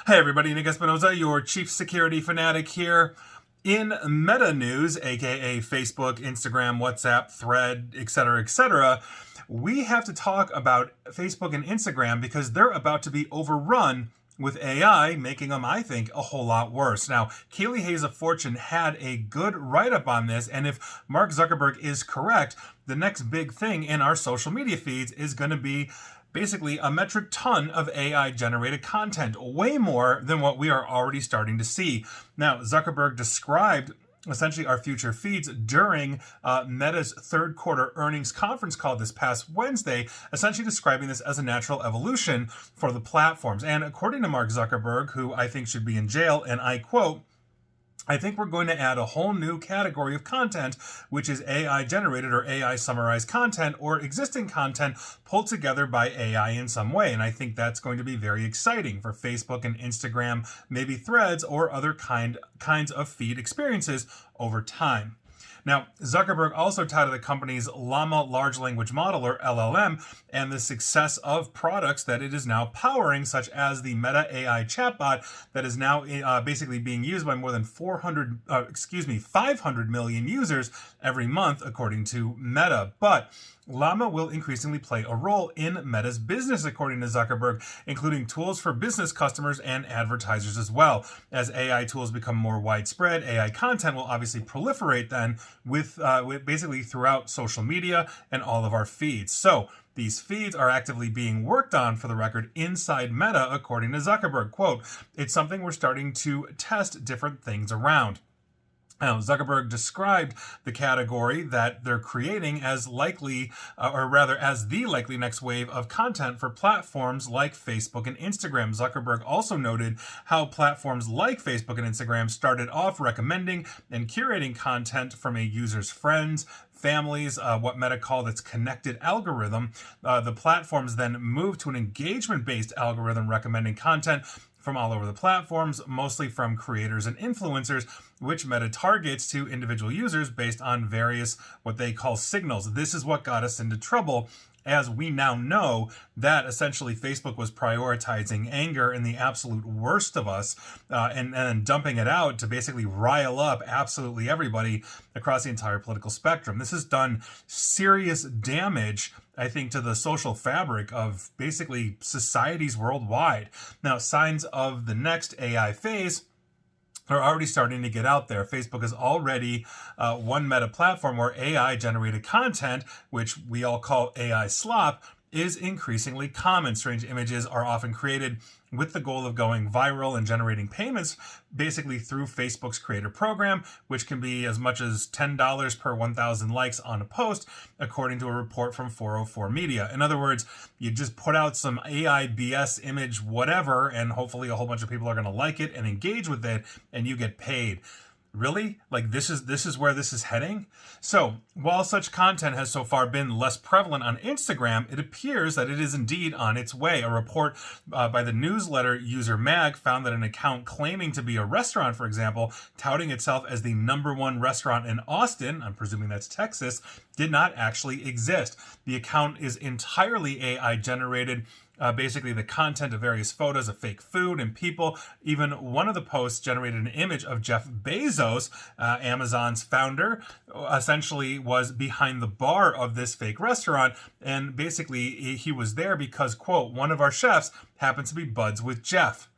Hey everybody, Nick Espinoza, your chief security fanatic here. In meta news, aka Facebook, Instagram, WhatsApp, Thread, etc., we have to talk about Facebook and Instagram because they're about to be overrun with AI, making them, I think, a whole lot worse. Now, Keely Hayes of Fortune had a good write-up on this, and if Mark Zuckerberg is correct, the next big thing in our social media feeds is going to be basically a metric ton of AI generated content, way more than what we are already starting to see. Now, Zuckerberg described essentially our future feeds during Meta's third quarter earnings conference call this past Wednesday, essentially describing this as a natural evolution for the platforms. And according to Mark Zuckerberg, who I think should be in jail, and I quote, I think we're going to add a whole new category of content, which is AI generated or AI summarized content or existing content pulled together by AI in some way. And I think that's going to be very exciting for Facebook and Instagram, maybe Threads or other kinds of feed experiences over time. Now, Zuckerberg also touted the company's Llama large language model, or LLM, and the success of products that it is now powering, such as the Meta AI Chatbot that is now basically being used by more than 500 million users every month, according to Meta. But Llama will increasingly play a role in Meta's business, according to Zuckerberg, including tools for business customers and advertisers as well. As AI tools become more widespread, AI content will obviously proliferate then with basically throughout social media and all of our feeds. So these feeds are actively being worked on, for the record, inside Meta, according to Zuckerberg. Quote, it's something we're starting to test different things around. Now, Zuckerberg described the category that they're creating as likely, or rather as the likely next wave of content for platforms like Facebook and Instagram. Zuckerberg also noted how platforms like Facebook and Instagram started off recommending and curating content from a user's friends, families, what Meta called its connected algorithm. The platforms then moved to an engagement-based algorithm recommending content from all over the platforms, mostly from creators and influencers, which Meta targets to individual users based on various what they call signals. This is what got us into trouble, as we now know that essentially Facebook was prioritizing anger and the absolute worst of us and then dumping it out to basically rile up absolutely everybody across the entire political spectrum. This has done serious damage, I think, to the social fabric of basically societies worldwide. Now, signs of the next AI phase are already starting to get out there. Facebook is already one Meta platform where AI generated content, which we all call AI Slop, is increasingly common. Strange images are often created with the goal of going viral and generating payments basically through Facebook's creator program, which can be as much as $10 per 1,000 likes on a post, according to a report from 404 Media. In other words, you just put out some AI BS image, whatever, and hopefully a whole bunch of people are going to like it and engage with it, and you get paid. Really? Like this is where this is heading? So, while such content has so far been less prevalent on Instagram, it appears that it is indeed on its way. A report by the newsletter user Mag found that an account claiming to be a restaurant, for example, touting itself as the #1 restaurant in Austin, I'm presuming that's Texas, did not actually exist. The account is entirely AI generated. Basically the content of various photos of fake food and people. Even one of the posts generated an image of Jeff Bezos, Amazon's founder, essentially was behind the bar of this fake restaurant. And basically he was there because, quote, one of our chefs happens to be buds with Jeff.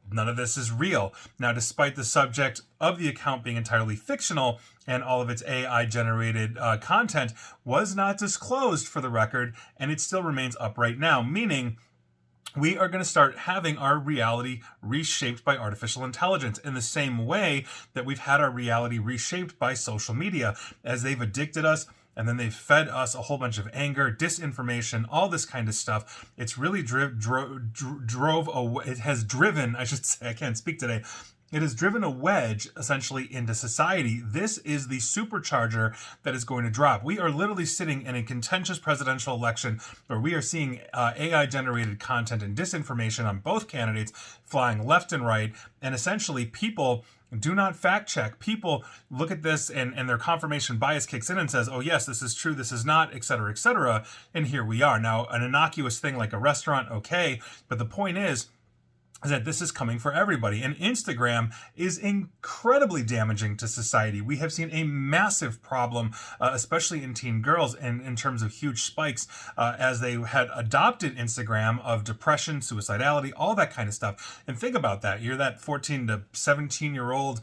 None of this is real. Now, despite the subject of the account being entirely fictional and all of its AI-generated content was not disclosed, for the record, and it still remains up right now, meaning we are going to start having our reality reshaped by artificial intelligence in the same way that we've had our reality reshaped by social media, as they've addicted us. And then they've fed us a whole bunch of anger, disinformation, all this kind of stuff. It's really it has driven, I should say, I can't speak today. It has driven a wedge essentially into society. This is the supercharger that is going to drop. We are literally sitting in a contentious presidential election where we are seeing AI generated content and disinformation on both candidates flying left and right. And essentially people do not fact check. People look at this and their confirmation bias kicks in and says, oh yes, this is true, this is not, etc., etc. And here we are. Now, an innocuous thing like a restaurant, okay. But the point is, is that this is coming for everybody. And Instagram is incredibly damaging to society. We have seen a massive problem, especially in teen girls, and in terms of huge spikes as they had adopted Instagram, of depression, suicidality, all that kind of stuff. And think about that. You're that 14 to 17-year-old,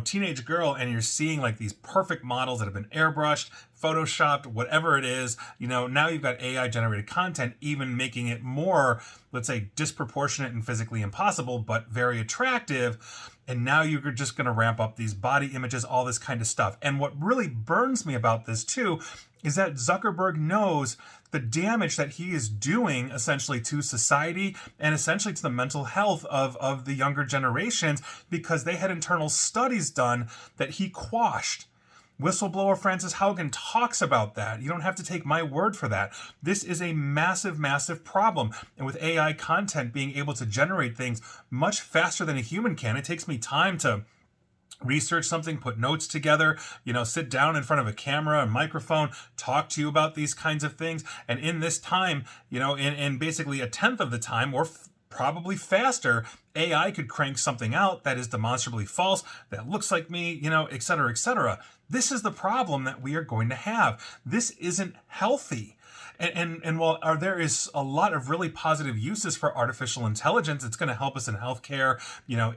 teenage girl, and you're seeing like these perfect models that have been airbrushed, photoshopped, whatever it is. Now you've got AI generated content, even making it more, let's say, disproportionate and physically impossible, but very attractive. And now you're just going to ramp up these body images, all this kind of stuff. And what really burns me about this too is that Zuckerberg knows the damage that he is doing essentially to society and essentially to the mental health of the younger generations, because they had internal studies done that he quashed. Whistleblower Frances Haugen talks about that. You don't have to take my word for that. This is a massive, massive problem. And with AI content being able to generate things much faster than a human can, it takes me time to research something, put notes together, sit down in front of a camera and microphone, talk to you about these kinds of things. And in this time, in basically a tenth of the time, or probably faster, AI could crank something out that is demonstrably false, that looks like me, et cetera, et cetera. This is the problem that we are going to have. This isn't healthy. And while there is a lot of really positive uses for artificial intelligence, it's going to help us in healthcare,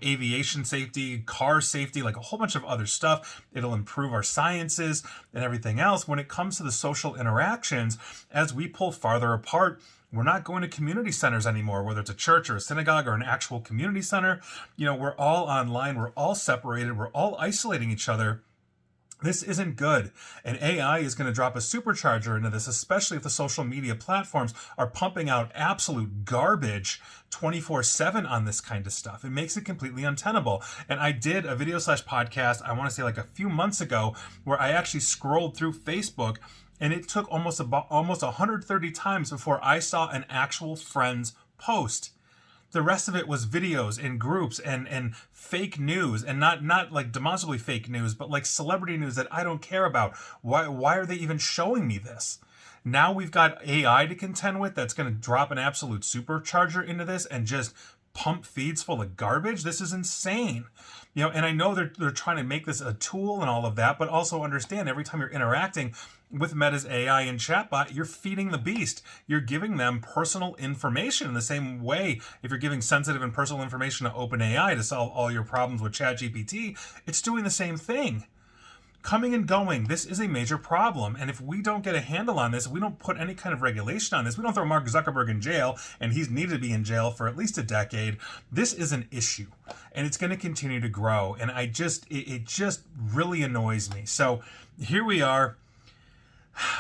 aviation safety, car safety, like a whole bunch of other stuff. It'll improve our sciences and everything else. When it comes to the social interactions, as we pull farther apart, we're not going to community centers anymore, whether it's a church or a synagogue or an actual community center. We're all online. We're all separated. We're all isolating each other. This isn't good. And AI is going to drop a supercharger into this, especially if the social media platforms are pumping out absolute garbage 24/7 on this kind of stuff. It makes it completely untenable. And I did a video/podcast, I want to say like a few months ago, where I actually scrolled through Facebook, and it took almost 130 times before I saw an actual friend's post. The rest of it was videos in groups and fake news, and not like demonstrably fake news, but like celebrity news that I don't care about. Why are they even showing me this? Now we've got AI to contend with that's going to drop an absolute supercharger into this and just pump feeds full of garbage. This is insane. And I know they're trying to make this a tool and all of that, but also understand every time you're interacting with Meta's AI and chatbot, you're feeding the beast. You're giving them personal information in the same way. If you're giving sensitive and personal information to OpenAI to solve all your problems with ChatGPT, it's doing the same thing. Coming and going, this is a major problem. And if we don't get a handle on this, we don't put any kind of regulation on this, we don't throw Mark Zuckerberg in jail, and he's needed to be in jail for at least a decade, this is an issue. And it's going to continue to grow. And it just really annoys me. So here we are.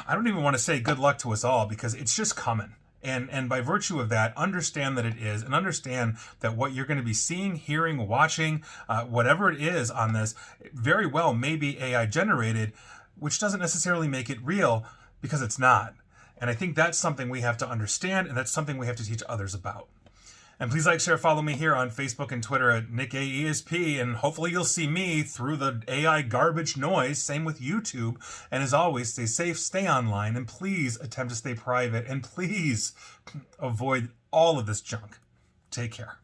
I don't even want to say good luck to us all, because it's just coming. And by virtue of that, understand that it is, and understand that what you're going to be seeing, hearing, watching, whatever it is on this, very well may be AI generated, which doesn't necessarily make it real, because it's not. And I think that's something we have to understand, and that's something we have to teach others about. And please like, share, follow me here on Facebook and Twitter at NickAESP, and hopefully you'll see me through the AI garbage noise. Same with YouTube. And as always, stay safe, stay online, and please attempt to stay private, and please avoid all of this junk. Take care.